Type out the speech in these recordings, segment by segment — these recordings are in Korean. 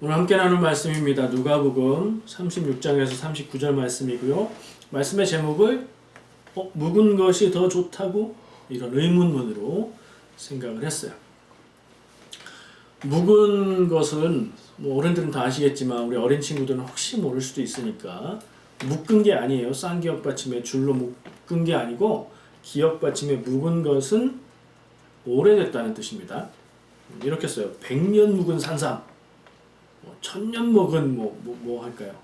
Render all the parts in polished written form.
오늘 함께 나눌 말씀입니다. 누가복음 36장에서 39절 말씀이고요. 말씀의 제목을 묵은 것이 더 좋다고 이런 의문문으로 생각을 했어요. 묵은 것은 어른들은 다 아시겠지만 우리 어린 친구들은 혹시 모를 수도 있으니까 묶은 게 아니에요. 쌍기역 받침에 줄로 묶은 게 아니고 기역 받침에 묵은 것은 오래됐다는 뜻입니다. 이렇게 써요. 100년 묵은 산삼, 1000년 묵은 뭐 할까요?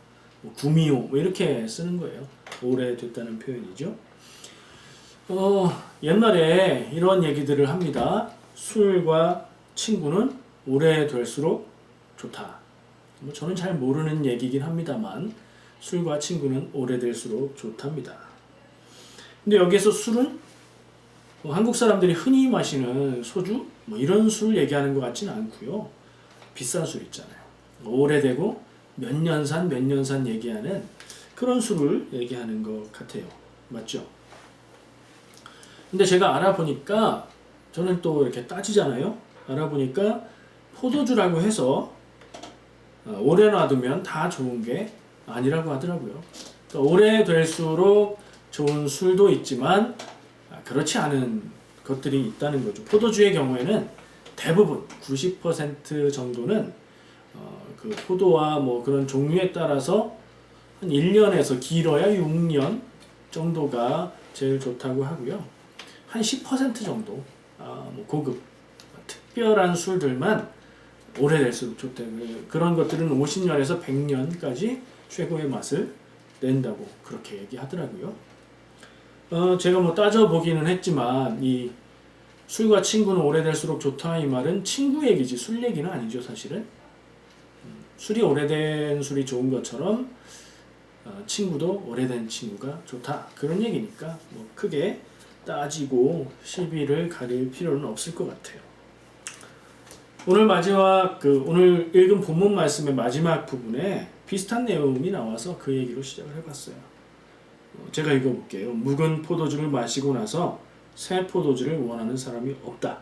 구미호 이렇게 쓰는 거예요. 오래됐다는 표현이죠. 옛날에 이런 얘기들을 합니다. 술과 친구는 오래될수록 좋다. 저는 잘 모르는 얘기긴 합니다만 술과 친구는 오래될수록 좋답니다. 근데 여기에서 술은 한국 사람들이 흔히 마시는 소주 이런 술 얘기하는 것 같지는 않고요. 비싼 술 있잖아요. 오래되고 몇 년산 얘기하는 그런 술을 얘기하는 것 같아요. 맞죠? 근데 제가 알아보니까 저는 또 이렇게 따지잖아요. 알아보니까 포도주라고 해서 오래 놔두면 다 좋은 게 아니라고 하더라고요. 그러니까 오래될수록 좋은 술도 있지만 그렇지 않은 것들이 있다는 거죠. 포도주의 경우에는 대부분 90% 정도는 그 포도와 그런 종류에 따라서 한 1년에서 길어야 6년 정도가 제일 좋다고 하고요. 한 10% 정도 고급 특별한 술들만 오래될수록 좋대요. 그런 것들은 50년에서 100년까지 최고의 맛을 낸다고 그렇게 얘기하더라고요. 제가 따져보기는 했지만 이 술과 친구는 오래될수록 좋다 이 말은 친구 얘기지 술 얘기는 아니죠. 사실은 술이 오래된 술이 좋은 것처럼 친구도 오래된 친구가 좋다 그런 얘기니까 크게 따지고 시비를 가릴 필요는 없을 것 같아요. 오늘 오늘 읽은 본문 말씀의 마지막 부분에 비슷한 내용이 나와서 그 얘기로 시작을 해봤어요. 제가 읽어볼게요. 묵은 포도주를 마시고 나서 새 포도주를 원하는 사람이 없다.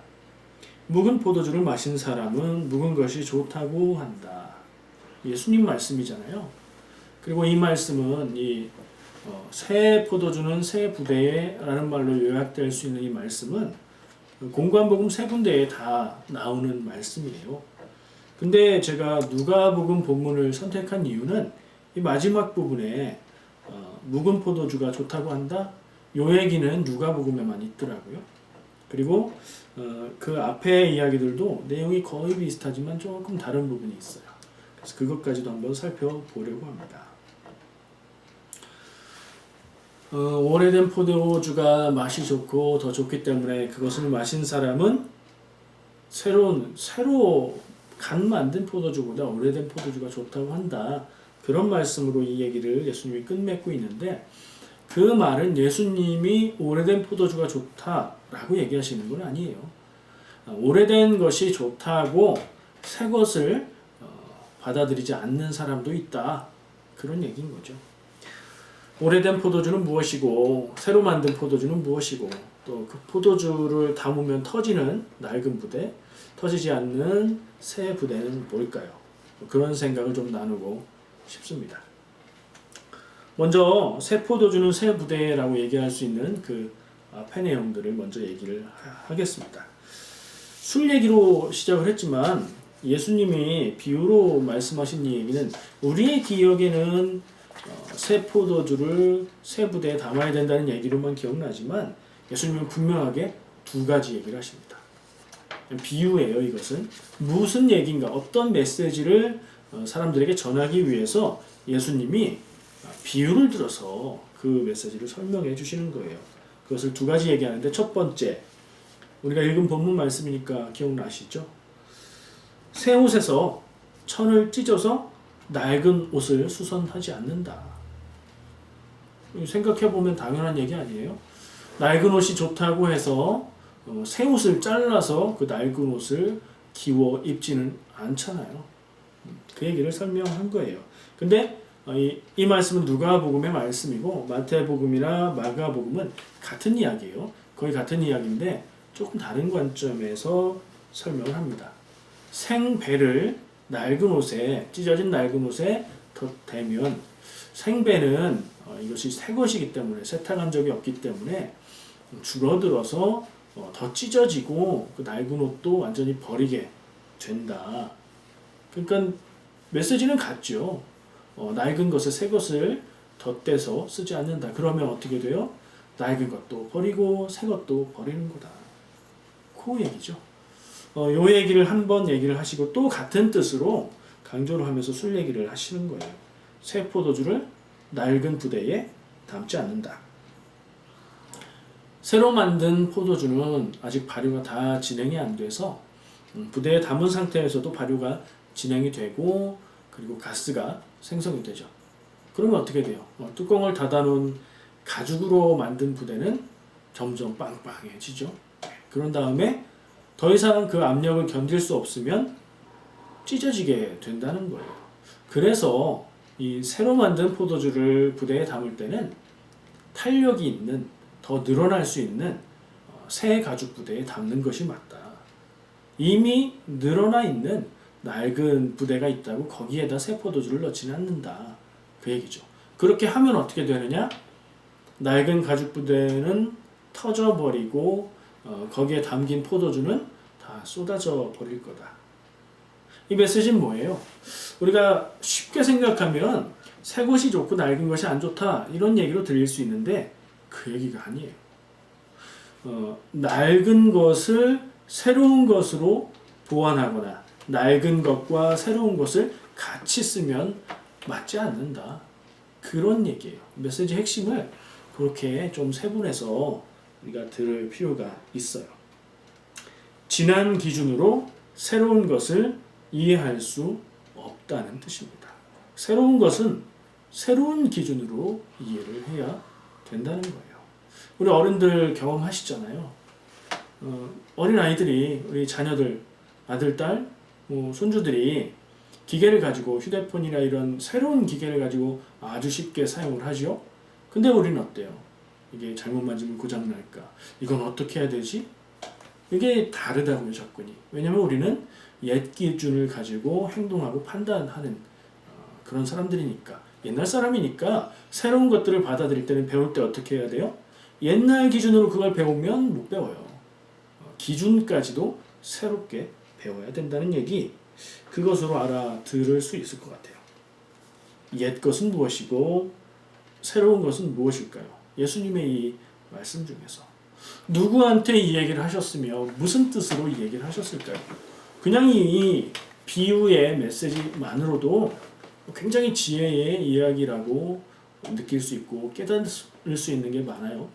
묵은 포도주를 마신 사람은 묵은 것이 좋다고 한다. 예수님 말씀이잖아요. 그리고 이 말씀은 새 포도주는 새 부대에 라는 말로 요약될 수 있는 이 말씀은 공관복음 세 군데에 다 나오는 말씀이에요. 근데 제가 누가복음 본문을 선택한 이유는 이 마지막 부분에 묵은 포도주가 좋다고 한다. 요 얘기는 누가복음에만 있더라고요. 그리고 그 앞에 이야기들도 내용이 거의 비슷하지만 조금 다른 부분이 있어요. 그래서 그것까지도 한번 살펴보려고 합니다. 오래된 포도주가 맛이 좋고 더 좋기 때문에 그것을 마신 사람은 새로 간 만든 포도주보다 오래된 포도주가 좋다고 한다. 그런 말씀으로 이 얘기를 예수님이 끝맺고 있는데 그 말은 예수님이 오래된 포도주가 좋다라고 얘기하시는 건 아니에요. 오래된 것이 좋다고 새 것을 받아들이지 않는 사람도 있다. 그런 얘기인 거죠. 오래된 포도주는 무엇이고 새로 만든 포도주는 무엇이고 또 그 포도주를 담으면 터지는 낡은 부대, 터지지 않는 새 부대는 뭘까요? 그런 생각을 좀 나누고 싶습니다. 먼저 새 포도주는 새 부대라고 얘기할 수 있는 그 앞의 내용들을 먼저 얘기를 하겠습니다. 술 얘기로 시작을 했지만 예수님이 비유로 말씀하신 이 얘기는 우리의 기억에는 새 포도주를 새 부대에 담아야 된다는 얘기로만 기억나지만 예수님은 분명하게 두 가지 얘기를 하십니다. 비유예요. 이것은 무슨 얘기인가 어떤 메시지를 사람들에게 전하기 위해서 예수님이 비유를 들어서 그 메시지를 설명해 주시는 거예요. 그것을 두 가지 얘기하는데 첫 번째 우리가 읽은 본문 말씀이니까 기억나시죠? 새 옷에서 천을 찢어서 낡은 옷을 수선하지 않는다. 생각해보면 당연한 얘기 아니에요? 낡은 옷이 좋다고 해서 새 옷을 잘라서 그 낡은 옷을 기워 입지는 않잖아요. 그 얘기를 설명한 거예요. 근데 이 말씀은 누가복음의 말씀이고 마태복음이나 마가복음은 같은 이야기예요. 거의 같은 이야기인데 조금 다른 관점에서 설명을 합니다. 생배를 낡은 옷에 찢어진 낡은 옷에 대면 생배는 이것이 새 것이기 때문에 세탁한 적이 없기 때문에 줄어들어서 더 찢어지고 그 낡은 옷도 완전히 버리게 된다. 그러니까 메시지는 같죠. 낡은 것에 새 것을 덧대서 쓰지 않는다. 그러면 어떻게 돼요? 낡은 것도 버리고 새 것도 버리는 거다. 그 얘기죠. 요 얘기를 한번 얘기를 하시고 또 같은 뜻으로 강조를 하면서 술 얘기를 하시는 거예요. 새 포도주를 낡은 부대에 담지 않는다. 새로 만든 포도주는 아직 발효가 다 진행이 안 돼서 부대에 담은 상태에서도 발효가 진행이 되고 그리고 가스가 생성이 되죠. 그러면 어떻게 돼요? 뚜껑을 닫아놓은 가죽으로 만든 부대는 점점 빵빵해지죠. 그런 다음에 더 이상 그 압력을 견딜 수 없으면 찢어지게 된다는 거예요. 그래서 이 새로 만든 포도주를 부대에 담을 때는 탄력이 있는, 더 늘어날 수 있는 새 가죽 부대에 담는 것이 맞다. 이미 늘어나 있는 낡은 부대가 있다고 거기에다 새 포도주를 넣지는 않는다. 그 얘기죠. 그렇게 하면 어떻게 되느냐? 낡은 가죽 부대는 터져버리고 거기에 담긴 포도주는 다 쏟아져 버릴 거다. 이 메시지는 뭐예요? 우리가 쉽게 생각하면 새 것이 좋고 낡은 것이 안 좋다 이런 얘기로 들릴 수 있는데 그 얘기가 아니에요. 낡은 것을 새로운 것으로 보완하거나 낡은 것과 새로운 것을 같이 쓰면 맞지 않는다. 그런 얘기예요. 메시지 핵심을 그렇게 좀 세분해서 우리가 들을 필요가 있어요. 지난 기준으로 새로운 것을 이해할 수 없다는 뜻입니다. 새로운 것은 새로운 기준으로 이해를 해야 된다는 거예요. 우리 어른들 경험하시잖아요. 어린 아이들이 우리 자녀들, 아들, 딸, 손주들이 기계를 가지고 휴대폰이나 이런 새로운 기계를 가지고 아주 쉽게 사용을 하죠. 근데 우리는 어때요? 이게 잘못 만지면 고장날까? 이건 어떻게 해야 되지? 이게 다르다고요, 접근이. 왜냐면 우리는 옛 기준을 가지고 행동하고 판단하는 그런 사람들이니까. 옛날 사람이니까 새로운 것들을 받아들일 때는 배울 때 어떻게 해야 돼요? 옛날 기준으로 그걸 배우면 못 배워요. 기준까지도 새롭게 배워야 된다는 얘기, 그것으로 알아들을 수 있을 것 같아요. 옛 것은 무엇이고 새로운 것은 무엇일까요? 예수님의 이 말씀 중에서 누구한테 이 얘기를 하셨으며 무슨 뜻으로 이 얘기를 하셨을까요? 그냥 이 비유의 메시지만으로도 굉장히 지혜의 이야기라고 느낄 수 있고 깨달을 수 있는 게 많아요.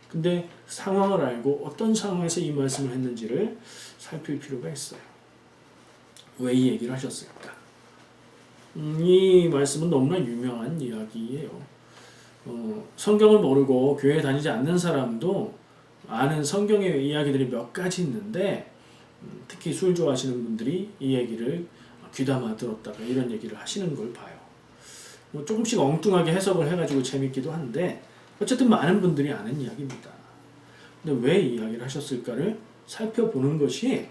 근데 상황을 알고 어떤 상황에서 이 말씀을 했는지를 살필 필요가 있어요. 왜 이 얘기를 하셨을까? 이 말씀은 너무나 유명한 이야기예요. 성경을 모르고 교회에 다니지 않는 사람도 아는 성경의 이야기들이 몇 가지 있는데 특히 술 좋아하시는 분들이 이 얘기를 귀담아 들었다가 이런 얘기를 하시는 걸 봐요. 조금씩 엉뚱하게 해석을 해가지고 재밌기도 한데 어쨌든 많은 분들이 아는 이야기입니다. 근데 왜 이 이야기를 하셨을까를 살펴보는 것이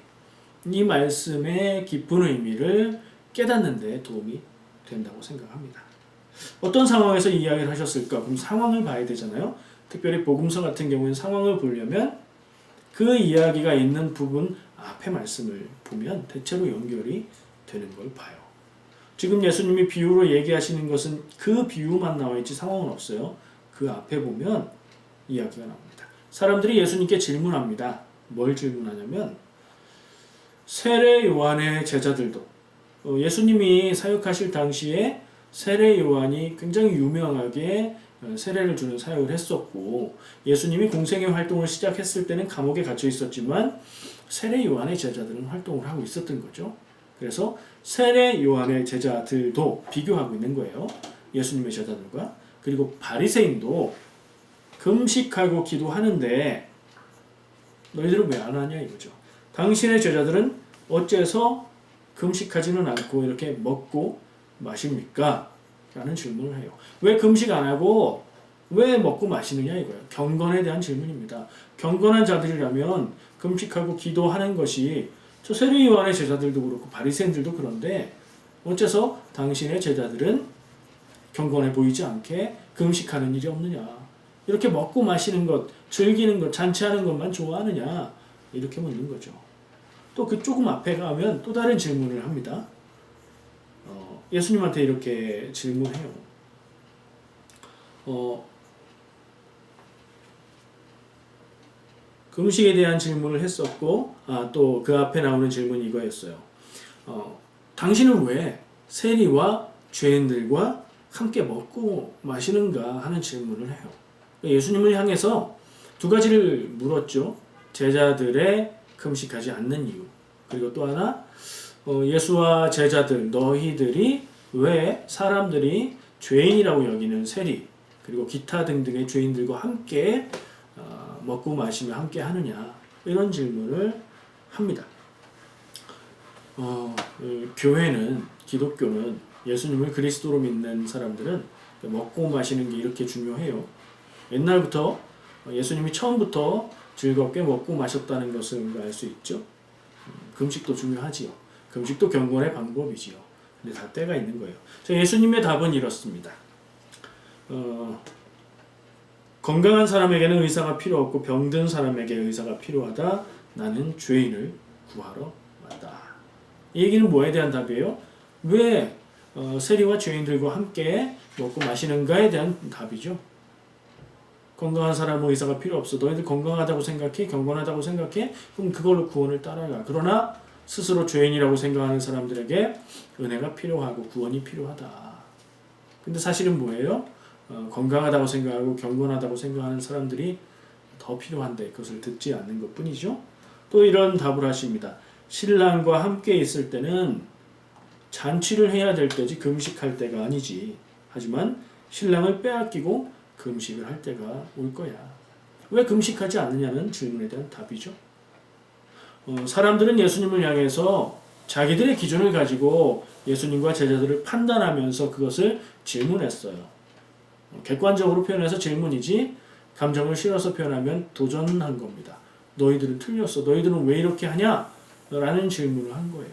이 말씀의 깊은 의미를 깨닫는 데 도움이 된다고 생각합니다. 어떤 상황에서 이 이야기를 하셨을까? 그럼 상황을 봐야 되잖아요. 특별히 복음서 같은 경우에는 상황을 보려면 그 이야기가 있는 부분 앞의 말씀을 보면 대체로 연결이 되는 걸 봐요. 지금 예수님이 비유로 얘기하시는 것은 그 비유만 나와 있지 상황은 없어요. 그 앞에 보면 이야기가 나옵니다. 사람들이 예수님께 질문합니다. 뭘 질문하냐면 세례 요한의 제자들도 예수님이 사역하실 당시에 세례 요한이 굉장히 유명하게 세례를 주는 사역을 했었고 예수님이 공생의 활동을 시작했을 때는 감옥에 갇혀 있었지만 세례 요한의 제자들은 활동을 하고 있었던 거죠. 그래서 세례 요한의 제자들도 비교하고 있는 거예요. 예수님의 제자들과. 그리고 바리새인도 금식하고 기도하는데 너희들은 왜 안 하냐 이거죠. 당신의 제자들은 어째서 금식하지는 않고 이렇게 먹고 마십니까? 라는 질문을 해요. 왜 금식 안 하고 왜 먹고 마시느냐 이거예요. 경건에 대한 질문입니다. 경건한 자들이라면 금식하고 기도하는 것이 저 세례 요한의 제자들도 그렇고 바리새인들도 그런데 어째서 당신의 제자들은 경건해 보이지 않게 금식하는 일이 없느냐? 이렇게 먹고 마시는 것, 즐기는 것, 잔치하는 것만 좋아하느냐? 이렇게 묻는 거죠. 또 그 조금 앞에 가면 또 다른 질문을 합니다. 예수님한테 이렇게 질문해요. 금식에 대한 질문을 했었고, 또 그 앞에 나오는 질문이 이거였어요. 당신은 왜 세리와 죄인들과 함께 먹고 마시는가 하는 질문을 해요. 예수님을 향해서 두 가지를 물었죠. 제자들의 금식하지 않는 이유. 그리고 또 하나, 예수와 제자들, 너희들이 왜 사람들이 죄인이라고 여기는 세리, 그리고 기타 등등의 죄인들과 함께 먹고 마시며 함께 하느냐. 이런 질문을 합니다. 교회는, 기독교는, 예수님을 그리스도로 믿는 사람들은 먹고 마시는 게 이렇게 중요해요. 옛날부터 예수님이 처음부터 즐겁게 먹고 마셨다는 것을 알 수 있죠. 금식도 중요하지요. 금식도 경건의 방법이지요. 근데 다 때가 있는 거예요. 예수님의 답은 이렇습니다. 건강한 사람에게는 의사가 필요 없고 병든 사람에게 의사가 필요하다. 나는 죄인을 구하러 왔다. 이 얘기는 뭐에 대한 답이에요? 왜 세리와 죄인들과 함께 먹고 마시는가에 대한 답이죠. 건강한 사람은 의사가 필요 없어. 너희들 건강하다고 생각해? 경건하다고 생각해? 그럼 그걸로 구원을 따라가. 그러나 스스로 죄인이라고 생각하는 사람들에게 은혜가 필요하고 구원이 필요하다. 근데 사실은 뭐예요? 건강하다고 생각하고 경건하다고 생각하는 사람들이 더 필요한데 그것을 듣지 않는 것 뿐이죠. 또 이런 답을 하십니다. 신랑과 함께 있을 때는 잔치를 해야 될 때지 금식할 때가 아니지. 하지만 신랑을 빼앗기고 금식을 할 때가 올 거야. 왜 금식하지 않느냐는 질문에 대한 답이죠. 사람들은 예수님을 향해서 자기들의 기준을 가지고 예수님과 제자들을 판단하면서 그것을 질문했어요. 객관적으로 표현해서 질문이지 감정을 실어서 표현하면 도전한 겁니다. 너희들은 틀렸어. 너희들은 왜 이렇게 하냐? 라는 질문을 한 거예요.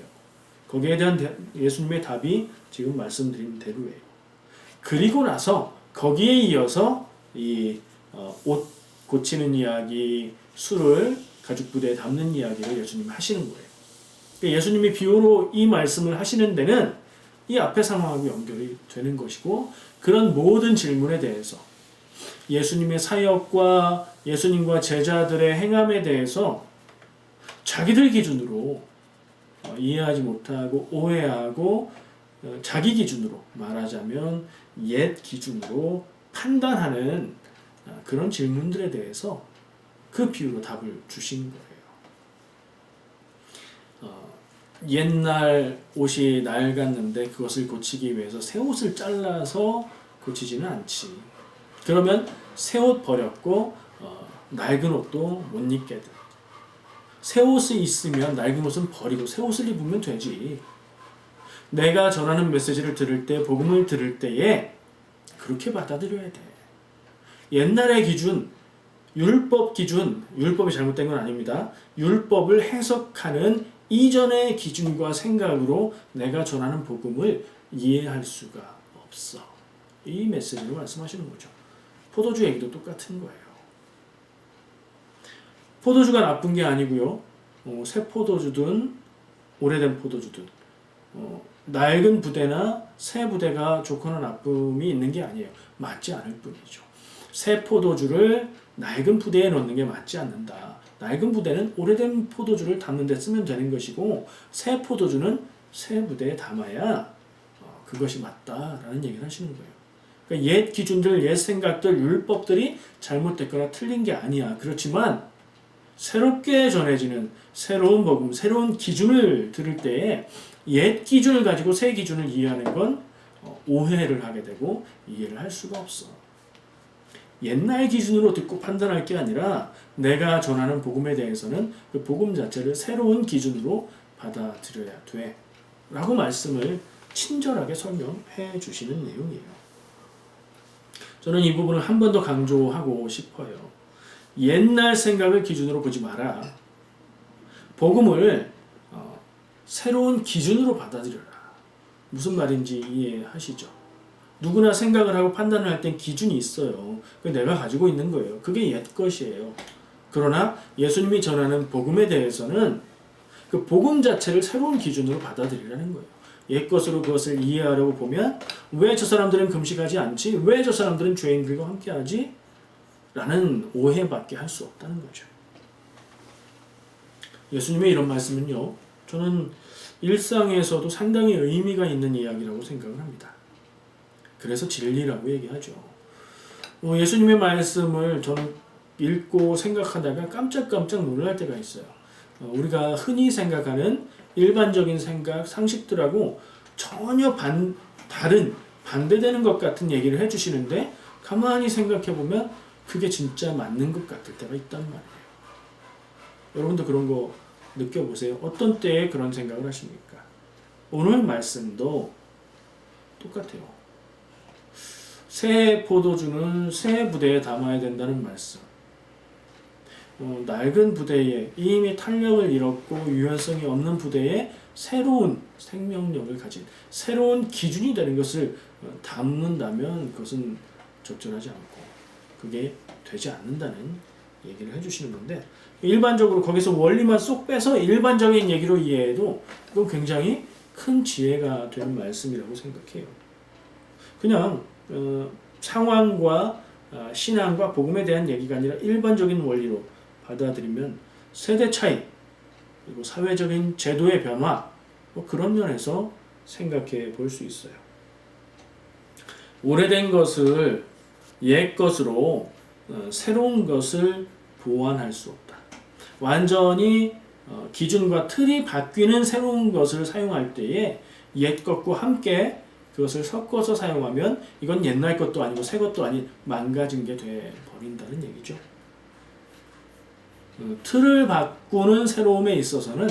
거기에 대한 예수님의 답이 지금 말씀드린 대로예요. 그리고 나서 거기에 이어서 옷 고치는 이야기, 술을 가죽 부대에 담는 이야기를 예수님이 하시는 거예요. 그러니까 예수님이 비유로 이 말씀을 하시는 데는 이 앞의 상황하고 연결이 되는 것이고 그런 모든 질문에 대해서 예수님의 사역과 예수님과 제자들의 행함에 대해서 자기들 기준으로 이해하지 못하고 오해하고 자기 기준으로 말하자면 옛 기준으로 판단하는 그런 질문들에 대해서 그 비유로 답을 주신 거예요. 옛날 옷이 낡았는데 그것을 고치기 위해서 새 옷을 잘라서 고치지는 않지. 그러면 새 옷 버렸고 낡은 옷도 못 입게 돼. 새 옷이 있으면 낡은 옷은 버리고 새 옷을 입으면 되지. 내가 전하는 메시지를 들을 때, 복음을 들을 때에 그렇게 받아들여야 돼. 옛날의 기준, 율법 기준, 율법이 잘못된 건 아닙니다. 율법을 해석하는 이전의 기준과 생각으로 내가 전하는 복음을 이해할 수가 없어. 이 메시지를 말씀하시는 거죠. 포도주 얘기도 똑같은 거예요. 포도주가 나쁜 게 아니고요. 새 포도주든 오래된 포도주든 낡은 부대나 새 부대가 좋거나 나쁨이 있는 게 아니에요. 맞지 않을 뿐이죠. 새 포도주를 낡은 부대에 넣는 게 맞지 않는다. 낡은 부대는 오래된 포도주를 담는 데 쓰면 되는 것이고 새 포도주는 새 부대에 담아야 그것이 맞다라는 얘기를 하시는 거예요. 그러니까 옛 기준들, 옛 생각들, 율법들이 잘못됐거나 틀린 게 아니야. 그렇지만 새롭게 전해지는 새로운 복음, 새로운 기준을 들을 때에 옛 기준을 가지고 새 기준을 이해하는 건 오해를 하게 되고 이해를 할 수가 없어. 옛날 기준으로 듣고 판단할 게 아니라 내가 전하는 복음에 대해서는 그 복음 자체를 새로운 기준으로 받아들여야 돼. 라고 말씀을 친절하게 설명해 주시는 내용이에요. 저는 이 부분을 한 번 더 강조하고 싶어요. 옛날 생각을 기준으로 보지 마라. 복음을 새로운 기준으로 받아들여라. 무슨 말인지 이해하시죠? 누구나 생각을 하고 판단을 할 땐 기준이 있어요. 그게 내가 가지고 있는 거예요. 그게 옛 것이에요. 그러나 예수님이 전하는 복음에 대해서는 그 복음 자체를 새로운 기준으로 받아들이라는 거예요. 옛 것으로 그것을 이해하려고 보면 왜 저 사람들은 금식하지 않지? 왜 저 사람들은 죄인들과 함께하지? 라는 오해밖에 할 수 없다는 거죠. 예수님의 이런 말씀은요, 저는 일상에서도 상당히 의미가 있는 이야기라고 생각을 합니다. 그래서 진리라고 얘기하죠. 예수님의 말씀을 저는 읽고 생각하다가 깜짝깜짝 놀랄 때가 있어요. 우리가 흔히 생각하는 일반적인 생각, 상식들하고 전혀 다른, 반대되는 것 같은 얘기를 해주시는데 가만히 생각해보면 그게 진짜 맞는 것 같을 때가 있단 말이에요. 여러분도 그런 거 느껴보세요. 어떤 때에 그런 생각을 하십니까? 오늘 말씀도 똑같아요. 새 포도주는 새 부대에 담아야 된다는 말씀. 낡은 부대에 이미 탄력을 잃었고 유연성이 없는 부대에 새로운 생명력을 가진 새로운 기준이 되는 것을 담는다면 그것은 적절하지 않고 그게 되지 않는다는 얘기를 해주시는 건데, 일반적으로 거기서 원리만 쏙 빼서 일반적인 얘기로 이해해도 그건 굉장히 큰 지혜가 되는 말씀이라고 생각해요. 그냥 상황과 신앙과 복음에 대한 얘기가 아니라 일반적인 원리로 받아들이면 세대 차이, 그리고 사회적인 제도의 변화, 그런 면에서 생각해 볼 수 있어요. 오래된 것을 옛 것으로 새로운 것을 보완할 수 없다. 완전히 기준과 틀이 바뀌는 새로운 것을 사용할 때에 옛 것과 함께 그것을 섞어서 사용하면 이건 옛날 것도 아니고 새 것도 아닌 망가진 게 돼버린다는 얘기죠. 틀을 바꾸는 새로움에 있어서는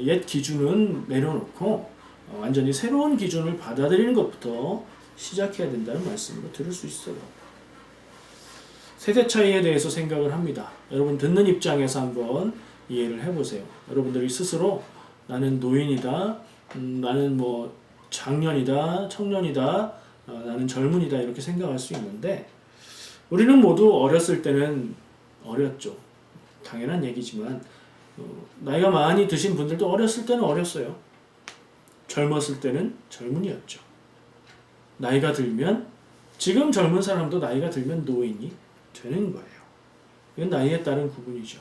옛 기준은 내려놓고 완전히 새로운 기준을 받아들이는 것부터 시작해야 된다는 말씀으로 들을 수 있어요. 세대 차이에 대해서 생각을 합니다. 여러분 듣는 입장에서 한번 이해를 해보세요. 여러분들이 스스로 나는 노인이다, 나는 뭐 장년이다, 청년이다, 나는 젊은이다 이렇게 생각할 수 있는데 우리는 모두 어렸을 때는 어렸죠. 당연한 얘기지만 나이가 많이 드신 분들도 어렸을 때는 어렸어요. 젊었을 때는 젊은이였죠. 나이가 들면 지금 젊은 사람도 나이가 들면 노인이 되는 거예요. 이건 나이에 따른 구분이죠.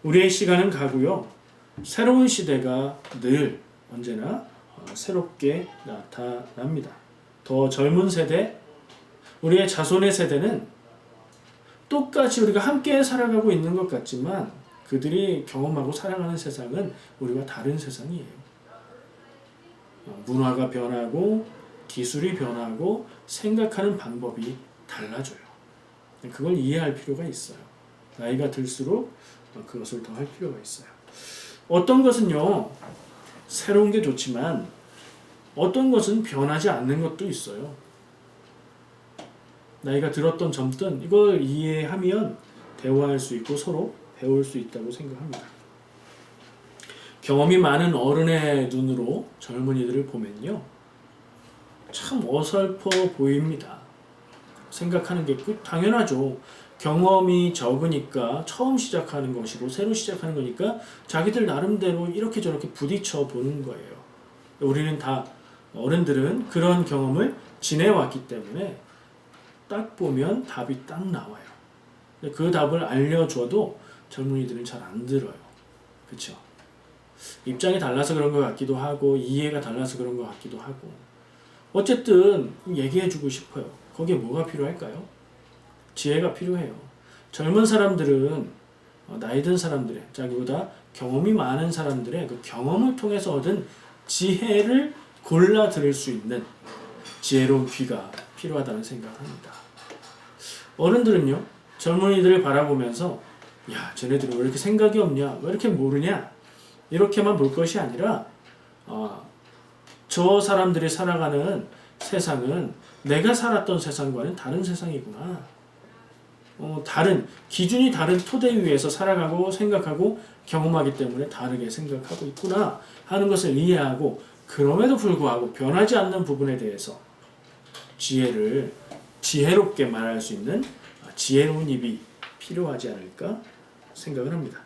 우리의 시간은 가고요. 새로운 시대가 늘 언제나 새롭게 나타납니다. 더 젊은 세대, 우리의 자손의 세대는 똑같이 우리가 함께 살아가고 있는 것 같지만 그들이 경험하고 살아가는 세상은 우리와 다른 세상이에요. 문화가 변하고 기술이 변하고 생각하는 방법이 달라져요. 그걸 이해할 필요가 있어요. 나이가 들수록 그것을 더 할 필요가 있어요. 어떤 것은요, 새로운 게 좋지만 어떤 것은 변하지 않는 것도 있어요. 나이가 들었던 젊든 이걸 이해하면 대화할 수 있고 서로 배울 수 있다고 생각합니다. 경험이 많은 어른의 눈으로 젊은이들을 보면요, 참 어설퍼 보입니다. 생각하는 게 당연하죠. 경험이 적으니까 처음 시작하는 것이고 새로 시작하는 거니까 자기들 나름대로 이렇게 저렇게 부딪혀 보는 거예요. 우리는 다 어른들은 그런 경험을 지내왔기 때문에 딱 보면 답이 딱 나와요. 근데 그 답을 알려줘도 젊은이들은 잘 안 들어요. 그렇죠? 입장이 달라서 그런 것 같기도 하고 이해가 달라서 그런 것 같기도 하고 어쨌든 얘기해주고 싶어요. 거기에 뭐가 필요할까요? 지혜가 필요해요. 젊은 사람들은 나이 든 사람들의, 자기보다 경험이 많은 사람들의 그 경험을 통해서 얻은 지혜를 골라 들을 수 있는 지혜로운 귀가 필요하다는 생각을 합니다. 어른들은요, 젊은이들을 바라보면서 야, 쟤네들은 왜 이렇게 생각이 없냐? 왜 이렇게 모르냐? 이렇게만 볼 것이 아니라 저 사람들이 살아가는 세상은 내가 살았던 세상과는 다른 세상이구나. 다른 기준이 다른 토대 위에서 살아가고 생각하고 경험하기 때문에 다르게 생각하고 있구나 하는 것을 이해하고 그럼에도 불구하고 변하지 않는 부분에 대해서 지혜를 지혜롭게 말할 수 있는 지혜로운 입이 필요하지 않을까 생각을 합니다.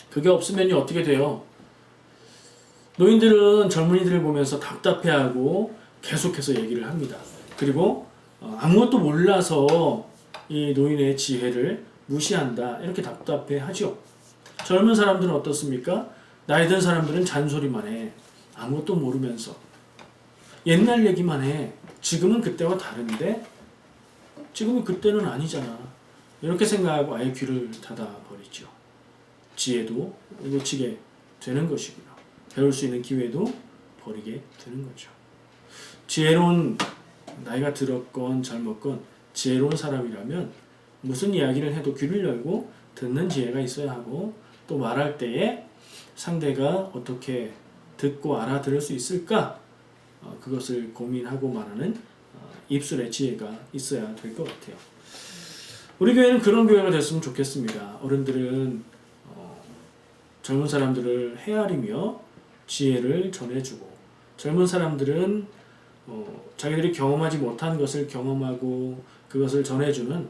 그게 없으면 어떻게 돼요? 노인들은 젊은이들을 보면서 답답해하고 계속해서 얘기를 합니다. 그리고 아무것도 몰라서 이 노인의 지혜를 무시한다 이렇게 답답해하죠. 젊은 사람들은 어떻습니까? 나이 든 사람들은 잔소리만 해. 아무것도 모르면서 옛날 얘기만 해. 지금은 그때와 다른데 지금은 그때는 아니잖아. 이렇게 생각하고 아예 귀를 닫아버리죠. 지혜도 놓치게 되는 것이고요. 배울 수 있는 기회도 버리게 되는 거죠. 지혜로운 나이가 들었건 젊었건 지혜로운 사람이라면 무슨 이야기를 해도 귀를 열고 듣는 지혜가 있어야 하고 또 말할 때에 상대가 어떻게 듣고 알아들을 수 있을까 그것을 고민하고 말하는 입술의 지혜가 있어야 될 것 같아요. 우리 교회는 그런 교회가 됐으면 좋겠습니다. 어른들은 젊은 사람들을 헤아리며 지혜를 전해주고 젊은 사람들은 자기들이 경험하지 못한 것을 경험하고 그것을 전해주는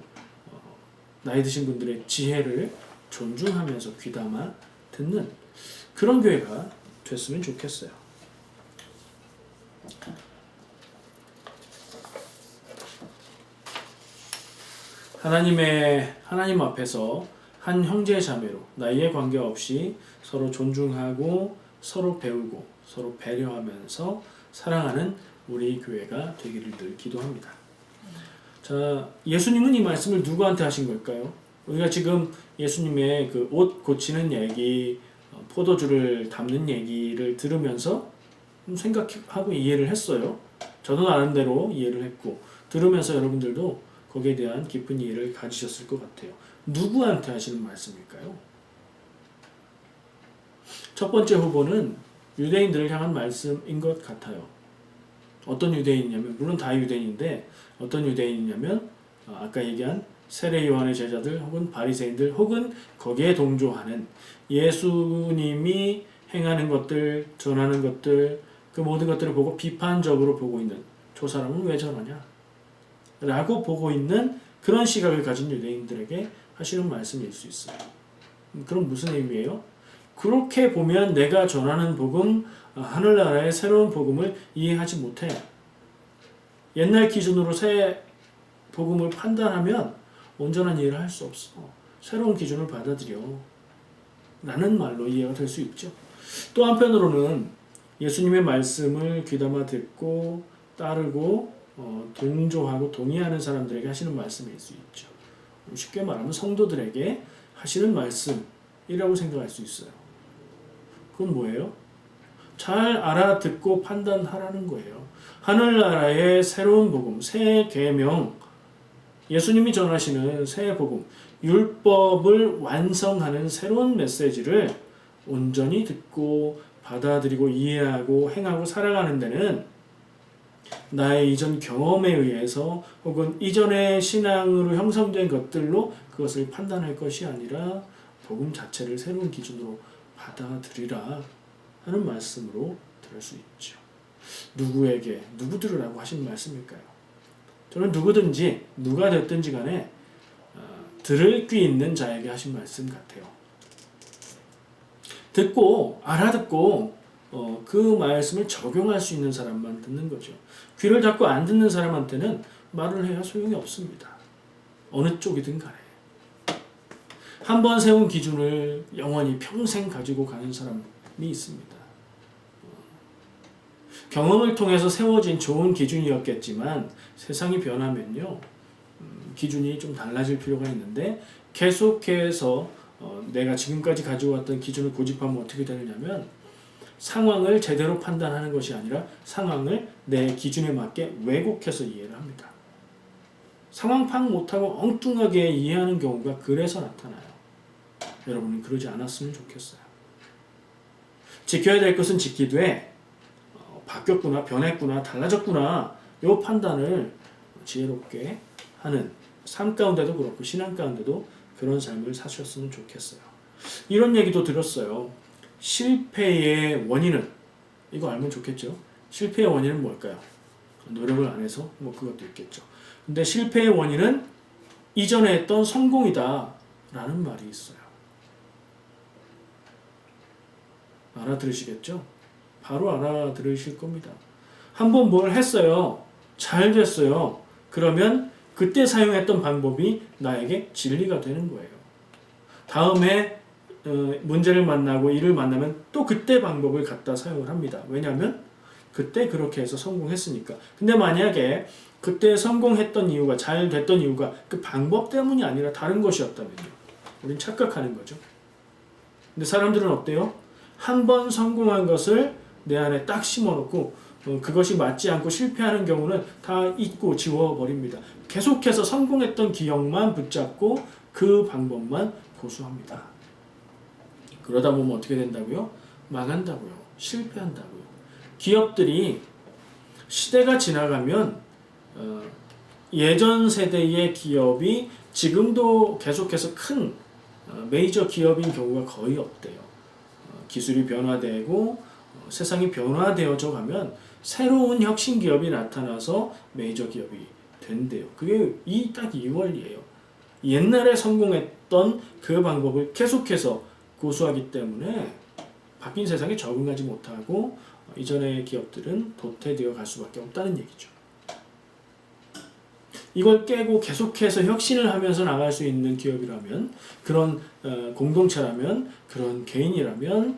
나이 드신 분들의 지혜를 존중하면서 귀담아 듣는 그런 교회가 됐으면 좋겠어요. 하나님 앞에서 한 형제 자매로 나이에 관계없이 서로 존중하고 서로 배우고 서로 배려하면서 사랑하는 우리 교회가 되기를 늘 기도합니다. 자, 예수님은 이 말씀을 누구한테 하신 걸까요? 우리가 지금 예수님의 그 옷 고치는 얘기, 포도주를 담는 얘기를 들으면서 생각하고 이해를 했어요. 저도 나름대로 이해를 했고 들으면서 여러분들도 거기에 대한 깊은 이해를 가지셨을 것 같아요. 누구한테 하시는 말씀일까요? 첫 번째 후보는 유대인들을 향한 말씀인 것 같아요. 어떤 유대인이냐면 물론 다 유대인인데 어떤 유대인이냐면 아까 얘기한 세례 요한의 제자들 혹은 바리새인들 혹은 거기에 동조하는 예수님이 행하는 것들 전하는 것들 그 모든 것들을 보고 비판적으로 보고 있는 저 사람은 왜 저러냐 라고 보고 있는 그런 시각을 가진 유대인들에게 하시는 말씀일 수 있어요. 그럼 무슨 의미예요? 그렇게 보면 내가 전하는 복음 하늘나라의 새로운 복음을 이해하지 못해. 옛날 기준으로 새 복음을 판단하면 온전한 이해를 할 수 없어. 새로운 기준을 받아들여. 라는 말로 이해가 될 수 있죠. 또 한편으로는 예수님의 말씀을 귀담아 듣고 따르고 동조하고 동의하는 사람들에게 하시는 말씀일 수 있죠. 쉽게 말하면 성도들에게 하시는 말씀이라고 생각할 수 있어요. 그건 뭐예요? 잘 알아듣고 판단하라는 거예요. 하늘나라의 새로운 복음, 새 계명, 예수님이 전하시는 새 복음, 율법을 완성하는 새로운 메시지를 온전히 듣고 받아들이고 이해하고 행하고 살아가는 데는 나의 이전 경험에 의해서 혹은 이전의 신앙으로 형성된 것들로 그것을 판단할 것이 아니라 복음 자체를 새로운 기준으로 받아들이라 하는 말씀으로 들을 수 있죠. 누구에게, 누구 들으라고 하신 말씀일까요? 저는 누구든지 누가 됐든지 간에 들을 귀 있는 자에게 하신 말씀 같아요. 듣고 알아듣고 그 말씀을 적용할 수 있는 사람만 듣는 거죠. 귀를 닫고 안 듣는 사람한테는 말을 해야 소용이 없습니다. 어느 쪽이든 간에. 한번 세운 기준을 영원히 평생 가지고 가는 사람이 있습니다. 경험을 통해서 세워진 좋은 기준이었겠지만 세상이 변하면요 기준이 좀 달라질 필요가 있는데 계속해서 내가 지금까지 가지고 왔던 기준을 고집하면 어떻게 되느냐면 상황을 제대로 판단하는 것이 아니라 상황을 내 기준에 맞게 왜곡해서 이해를 합니다. 상황 파악 못하고 엉뚱하게 이해하는 경우가 그래서 나타나요. 여러분은 그러지 않았으면 좋겠어요. 지켜야 될 것은 지키되 바뀌었구나, 변했구나, 달라졌구나 이 판단을 지혜롭게 하는 삶 가운데도 그렇고 신앙 가운데도 그런 삶을 사셨으면 좋겠어요. 이런 얘기도 들었어요. 실패의 원인은, 이거 알면 좋겠죠. 실패의 원인은 뭘까요? 노력을 안 해서 뭐 그것도 있겠죠. 근데 실패의 원인은 이전에 했던 성공이다 라는 말이 있어요. 알아들으시겠죠? 바로 알아들으실 겁니다. 한번 뭘 했어요. 잘 됐어요. 그러면 그때 사용했던 방법이 나에게 진리가 되는 거예요. 다음에 문제를 만나고 일을 만나면 또 그때 방법을 갖다 사용을 합니다. 왜냐하면 그때 그렇게 해서 성공했으니까. 근데 만약에 그때 성공했던 이유가, 잘 됐던 이유가 그 방법 때문이 아니라 다른 것이었다면요. 우린 착각하는 거죠. 근데 사람들은 어때요? 한 번 성공한 것을 내 안에 딱 심어놓고 그것이 맞지 않고 실패하는 경우는 다 잊고 지워버립니다. 계속해서 성공했던 기억만 붙잡고 그 방법만 고수합니다. 그러다 보면 어떻게 된다고요? 망한다고요. 실패한다고요. 기업들이 시대가 지나가면 예전 세대의 기업이 지금도 계속해서 큰 메이저 기업인 경우가 거의 없대요. 기술이 변화되고 세상이 변화되어져 가면 새로운 혁신 기업이 나타나서 메이저 기업이 된대요. 그게 딱 이 원리예요. 옛날에 성공했던 그 방법을 계속해서 고수하기 때문에 바뀐 세상에 적응하지 못하고 이전의 기업들은 도태되어 갈 수밖에 없다는 얘기죠. 이걸 깨고 계속해서 혁신을 하면서 나갈 수 있는 기업이라면, 그런 공동체라면, 그런 개인이라면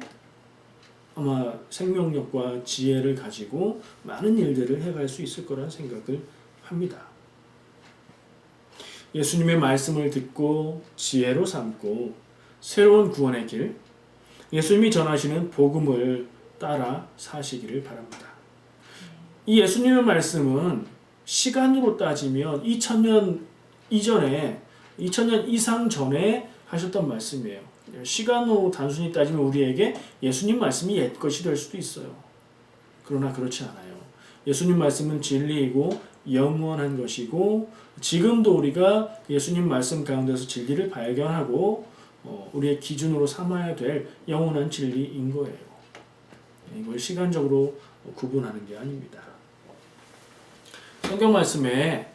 아마 생명력과 지혜를 가지고 많은 일들을 해갈 수 있을 거라는 생각을 합니다. 예수님의 말씀을 듣고 지혜로 삼고 새로운 구원의 길, 예수님이 전하시는 복음을 따라 사시기를 바랍니다. 이 예수님의 말씀은 시간으로 따지면 2000년 이전에, 2000년 이상 전에 하셨던 말씀이에요. 시간으로 단순히 따지면 우리에게 예수님 말씀이 옛것이 될 수도 있어요. 그러나 그렇지 않아요. 예수님 말씀은 진리이고 영원한 것이고, 지금도 우리가 예수님 말씀 가운데서 진리를 발견하고 우리의 기준으로 삼아야 될 영원한 진리인 거예요. 이걸 시간적으로 구분하는 게 아닙니다. 성경 말씀에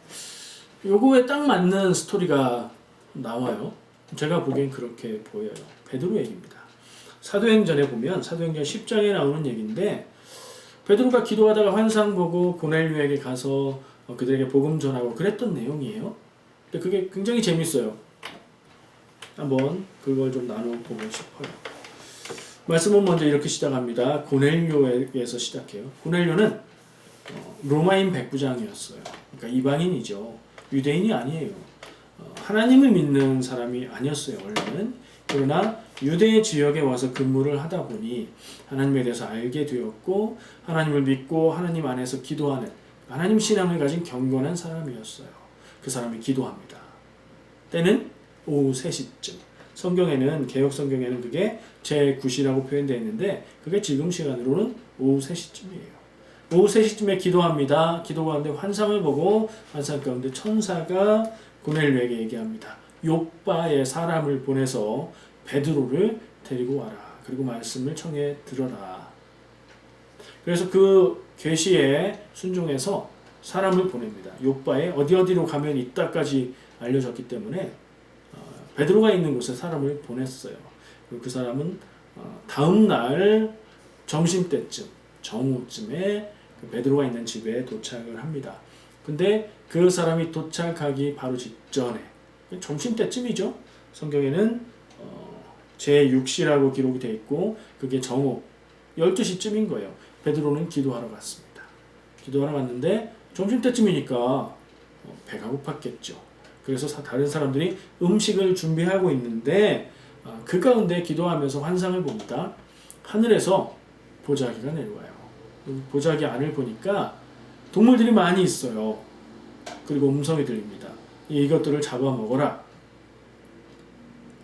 요거에 딱 맞는 스토리가 나와요. 제가 보기엔 그렇게 보여요. 베드로 얘기입니다. 사도행전에 보면 사도행전 10장에 나오는 얘기인데, 베드로가 기도하다가 환상 보고 고넬료에게 가서 그들에게 복음 전하고 그랬던 내용이에요. 근데 그게 굉장히 재밌어요. 한번 그걸 좀 나눠보고 싶어요. 말씀은 먼저 이렇게 시작합니다. 고넬료에서 시작해요. 고넬료는 로마인 백부장이었어요. 그러니까 이방인이죠. 유대인이 아니에요. 하나님을 믿는 사람이 아니었어요, 원래는. 그러나 유대 지역에 와서 근무를 하다 보니 하나님에 대해서 알게 되었고, 하나님을 믿고 하나님 안에서 기도하는, 하나님 신앙을 가진 경건한 사람이었어요. 그 사람이 기도합니다. 때는 오후 3시쯤. 성경에는, 개혁 성경에는 그게 제9시라고 표현되어 있는데, 그게 지금 시간으로는 오후 3시쯤이에요. 오후 3시쯤에 기도합니다. 기도 가운데 환상을 보고 환상 가운데 천사가 고넬료에게 얘기합니다. 욥바에 사람을 보내서 베드로를 데리고 와라. 그리고 말씀을 청해 들어라. 그래서 그 계시에 순종해서 사람을 보냅니다. 욥바에 어디로 가면 있다까지 알려졌기 때문에 베드로가 있는 곳에 사람을 보냈어요. 그리고 그 사람은 다음 날 점심때쯤, 정오쯤에 베드로가 있는 집에 도착을 합니다. 근데 그 사람이 도착하기 바로 직전에, 점심때쯤이죠. 성경에는 제6시라고 기록이 되어 있고 그게 정오 12시쯤인 거예요. 베드로는 기도하러 갔습니다. 기도하러 갔는데 점심때쯤이니까 배가 고팠겠죠. 그래서 다른 사람들이 음식을 준비하고 있는데 그 가운데 기도하면서 환상을 봅니다. 하늘에서 보자기가 내려와요. 보자기 안을 보니까 동물들이 많이 있어요. 그리고 음성이 들립니다. 이것들을 잡아먹어라.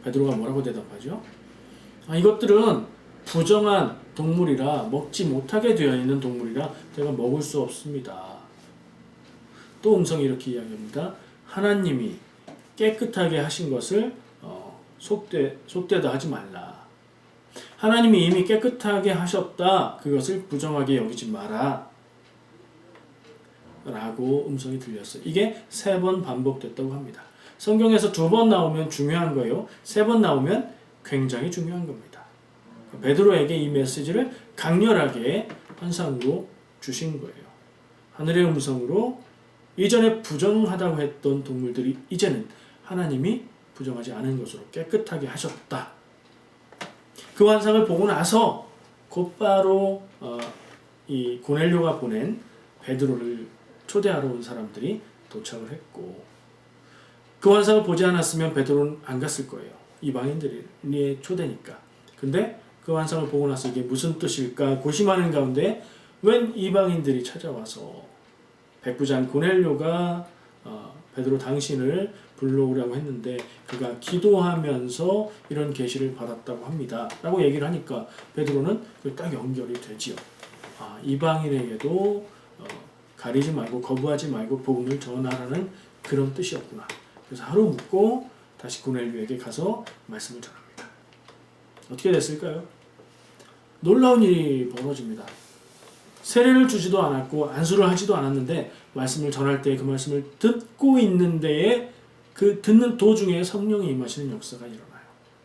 베드로가 뭐라고 대답하죠? 이것들은 부정한 동물이라, 먹지 못하게 되어 있는 동물이라 제가 먹을 수 없습니다. 또 음성이 이렇게 이야기합니다. 하나님이 깨끗하게 하신 것을 속되다 하지 말라. 하나님이 이미 깨끗하게 하셨다. 그것을 부정하게 여기지 마라. 라고 음성이 들렸어요. 이게 3번 반복됐다고 합니다. 성경에서 2번 나오면 중요한 거예요. 3번 나오면 굉장히 중요한 겁니다. 베드로에게 이 메시지를 강렬하게 환상으로 주신 거예요. 하늘의 음성으로 이전에 부정하다고 했던 동물들이 이제는 하나님이 부정하지 않은 것으로 깨끗하게 하셨다. 그 환상을 보고 나서 곧바로 이 고넬료가 보낸 베드로를 초대하러 온 사람들이 도착을 했고, 그 환상을 보지 않았으면 베드로는 안 갔을 거예요. 이방인들의 초대니까. 근데 그 환상을 보고 나서 이게 무슨 뜻일까 고심하는 가운데 웬 이방인들이 찾아와서 백부장 고넬료가 베드로 당신을 불러오라고 했는데 그가 기도하면서 이런 계시를 받았다고 합니다. 라고 얘기를 하니까 베드로는 딱 연결이 되지요. 이방인에게도 가리지 말고 거부하지 말고 복음을 전하라는 그런 뜻이었구나. 그래서 하루 묵고 다시 고넬료에게 가서 말씀을 전합니다. 어떻게 됐을까요? 놀라운 일이 벌어집니다. 세례를 주지도 않았고 안수를 하지도 않았는데 말씀을 전할 때 그 말씀을 듣고 있는 데에 그 듣는 도중에 성령이 임하시는 역사가 일어나요.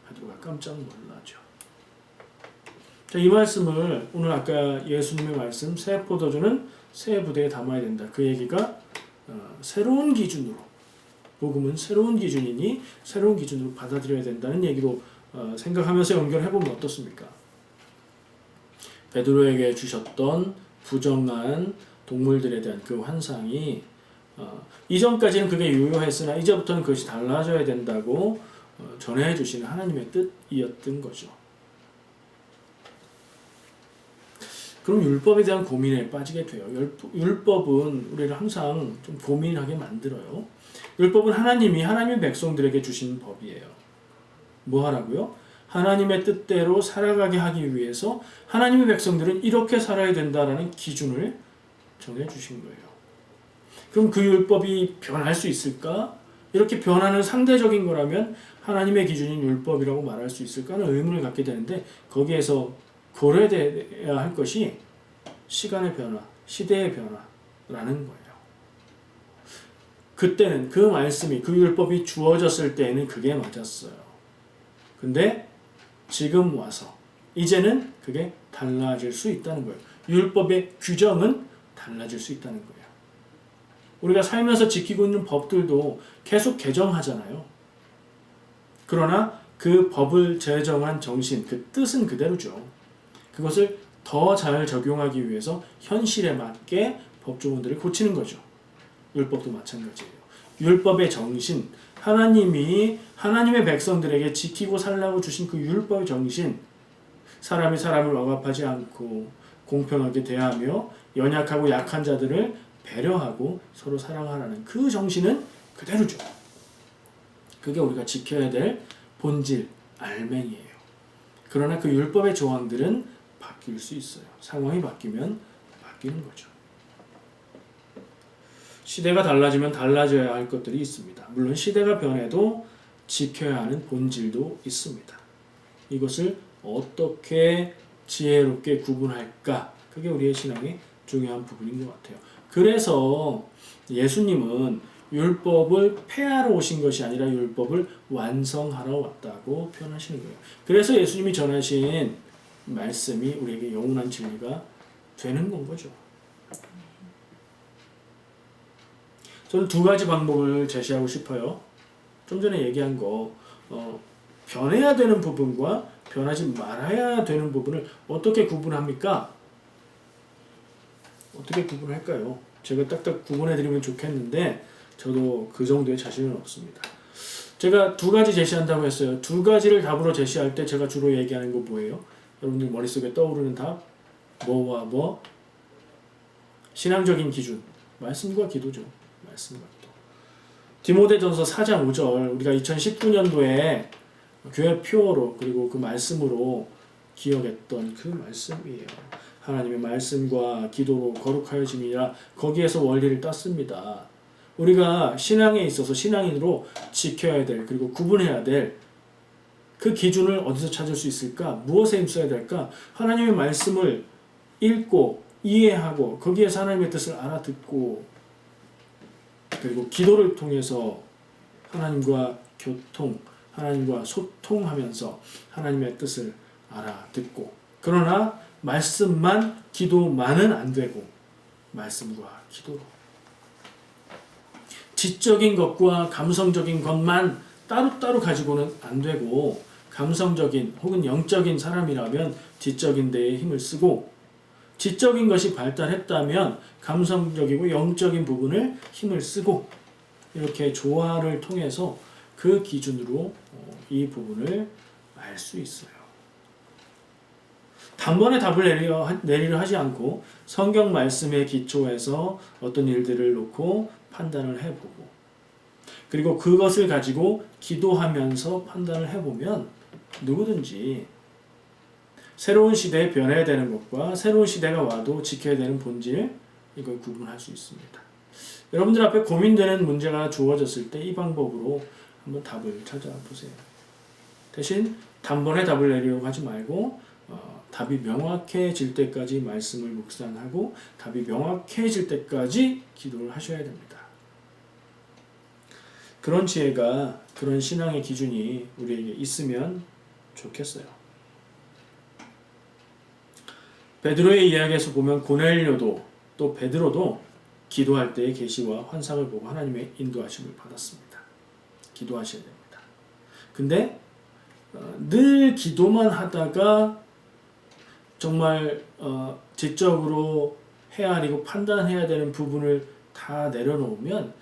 베드로가 깜짝 놀라죠. 자, 이 말씀을 오늘 아까 예수님의 말씀 새 포도주는 새 부대에 담아야 된다. 그 얘기가 새로운 기준으로, 복음은 새로운 기준이니 새로운 기준으로 받아들여야 된다는 얘기로 생각하면서 연결해보면 어떻습니까? 베드로에게 주셨던 부정한 동물들에 대한 그 환상이 이전까지는 그게 유효했으나 이제부터는 그것이 달라져야 된다고 전해주시는 하나님의 뜻이었던 거죠. 그럼 율법에 대한 고민에 빠지게 돼요. 율법은 우리를 항상 좀 고민하게 만들어요. 율법은 하나님의 백성들에게 주신 법이에요. 뭐 하라고요? 하나님의 뜻대로 살아가게 하기 위해서 하나님의 백성들은 이렇게 살아야 된다라는 기준을 정해주신 거예요. 그럼 그 율법이 변할 수 있을까? 이렇게 변하는 상대적인 거라면 하나님의 기준인 율법이라고 말할 수 있을까 하는 의문을 갖게 되는데, 거기에서 고려돼야 할 것이 시간의 변화, 시대의 변화라는 거예요. 그때는 그 말씀이, 그 율법이 주어졌을 때에는 그게 맞았어요. 근데 지금 와서 이제는 그게 달라질 수 있다는 거예요. 율법의 규정은 달라질 수 있다는 거예요. 우리가 살면서 지키고 있는 법들도 계속 개정하잖아요. 그러나 그 법을 제정한 정신, 그 뜻은 그대로죠. 그것을 더 잘 적용하기 위해서 현실에 맞게 법조문들을 고치는 거죠. 율법도 마찬가지예요. 율법의 정신, 하나님이 하나님의 백성들에게 지키고 살라고 주신 그 율법의 정신, 사람이 사람을 억압하지 않고 공평하게 대하며 연약하고 약한 자들을 배려하고 서로 사랑하라는 그 정신은 그대로죠. 그게 우리가 지켜야 될 본질, 알맹이에요. 그러나 그 율법의 조항들은 바뀔 수 있어요. 상황이 바뀌면 바뀌는 거죠. 시대가 달라지면 달라져야 할 것들이 있습니다. 물론 시대가 변해도 지켜야 하는 본질도 있습니다. 이것을 어떻게 지혜롭게 구분할까? 그게 우리의 신앙의 중요한 부분인 것 같아요. 그래서 예수님은 율법을 폐하러 오신 것이 아니라 율법을 완성하러 왔다고 표현하시는 거예요. 그래서 예수님이 전하신 말씀이 우리에게 영원한 진리가 되는 건 거죠. 저는 2가지 방법을 제시하고 싶어요. 좀 전에 얘기한 거, 변해야 되는 부분과 변하지 말아야 되는 부분을 어떻게 구분합니까? 어떻게 구분할까요? 제가 딱딱 구분해드리면 좋겠는데 저도 그 정도의 자신은 없습니다. 제가 2가지 제시한다고 했어요. 2가지를 답으로 제시할 때 제가 주로 얘기하는 거 뭐예요? 여러분들 머릿속에 떠오르는 답, 뭐와 뭐? 신앙적인 기준, 말씀과 기도죠. 말씀과 기도. 디모데전서 4장 5절, 우리가 2019년도에 교회 표어로 그리고 그 말씀으로 기억했던 그 말씀이에요. 하나님의 말씀과 기도로 거룩하여짐이라, 거기에서 원리를 땄습니다. 우리가 신앙에 있어서 신앙인으로 지켜야 될 그리고 구분해야 될 그 기준을 어디서 찾을 수 있을까? 무엇에 힘써야 될까? 하나님의 말씀을 읽고 이해하고 거기에서 하나님의 뜻을 알아듣고 그리고 기도를 통해서 하나님과 교통, 하나님과 소통하면서 하나님의 뜻을 알아듣고 그러나 말씀만 기도만은 안 되고 말씀과 기도로 지적인 것과 감성적인 것만 따로따로 가지고는 안 되고 감성적인 혹은 영적인 사람이라면 지적인 데에 힘을 쓰고 지적인 것이 발달했다면 감성적이고 영적인 부분을 힘을 쓰고 이렇게 조화를 통해서 그 기준으로 이 부분을 알 수 있어요. 단번에 답을 내리려 하지 않고 성경 말씀에 기초해서 어떤 일들을 놓고 판단을 해보고 그리고 그것을 가지고 기도하면서 판단을 해보면 누구든지 새로운 시대에 변해야 되는 것과 새로운 시대가 와도 지켜야 되는 본질 이걸 구분할 수 있습니다. 여러분들 앞에 고민되는 문제가 주어졌을 때 이 방법으로 한번 답을 찾아보세요. 대신 단번에 답을 내리려고 하지 말고 답이 명확해질 때까지 말씀을 묵상하고 답이 명확해질 때까지 기도를 하셔야 됩니다. 그런 지혜가 그런 신앙의 기준이 우리에게 있으면 좋겠어요. 베드로의 이야기에서 보면 고넬료도 또 베드로도 기도할 때의 계시와 환상을 보고 하나님의 인도하심을 받았습니다. 기도하셔야 됩니다. 근데 늘 기도만 하다가 정말 지적으로 헤아리고 판단해야 되는 부분을 다 내려놓으면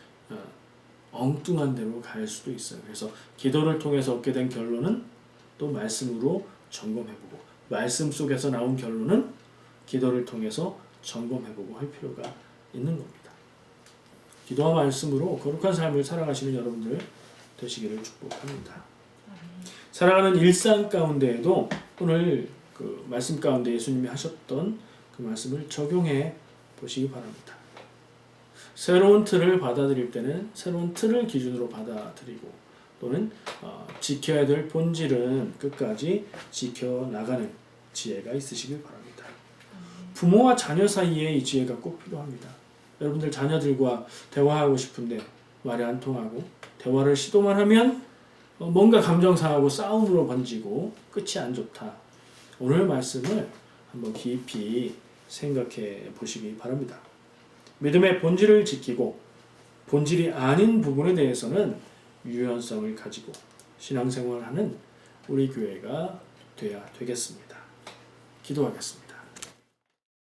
엉뚱한 데로 갈 수도 있어요. 그래서 기도를 통해서 얻게 된 결론은 또 말씀으로 점검해보고 말씀 속에서 나온 결론은 기도를 통해서 점검해보고 할 필요가 있는 겁니다. 기도와 말씀으로 거룩한 삶을 살아가시는 여러분들 되시기를 축복합니다. 살아가는 일상 가운데에도 오늘 그 말씀 가운데 예수님이 하셨던 그 말씀을 적용해 보시기 바랍니다. 새로운 틀을 받아들일 때는 새로운 틀을 기준으로 받아들이고 또는 지켜야 될 본질은 끝까지 지켜나가는 지혜가 있으시길 바랍니다. 부모와 자녀 사이에 이 지혜가 꼭 필요합니다. 여러분들 자녀들과 대화하고 싶은데 말이 안 통하고 대화를 시도만 하면 뭔가 감정 상하고 싸움으로 번지고 끝이 안 좋다. 오늘 말씀을 한번 깊이 생각해 보시기 바랍니다. 믿음의 본질을 지키고 본질이 아닌 부분에 대해서는 유연성을 가지고 신앙생활하는 우리 교회가 되어야 되겠습니다. 기도하겠습니다.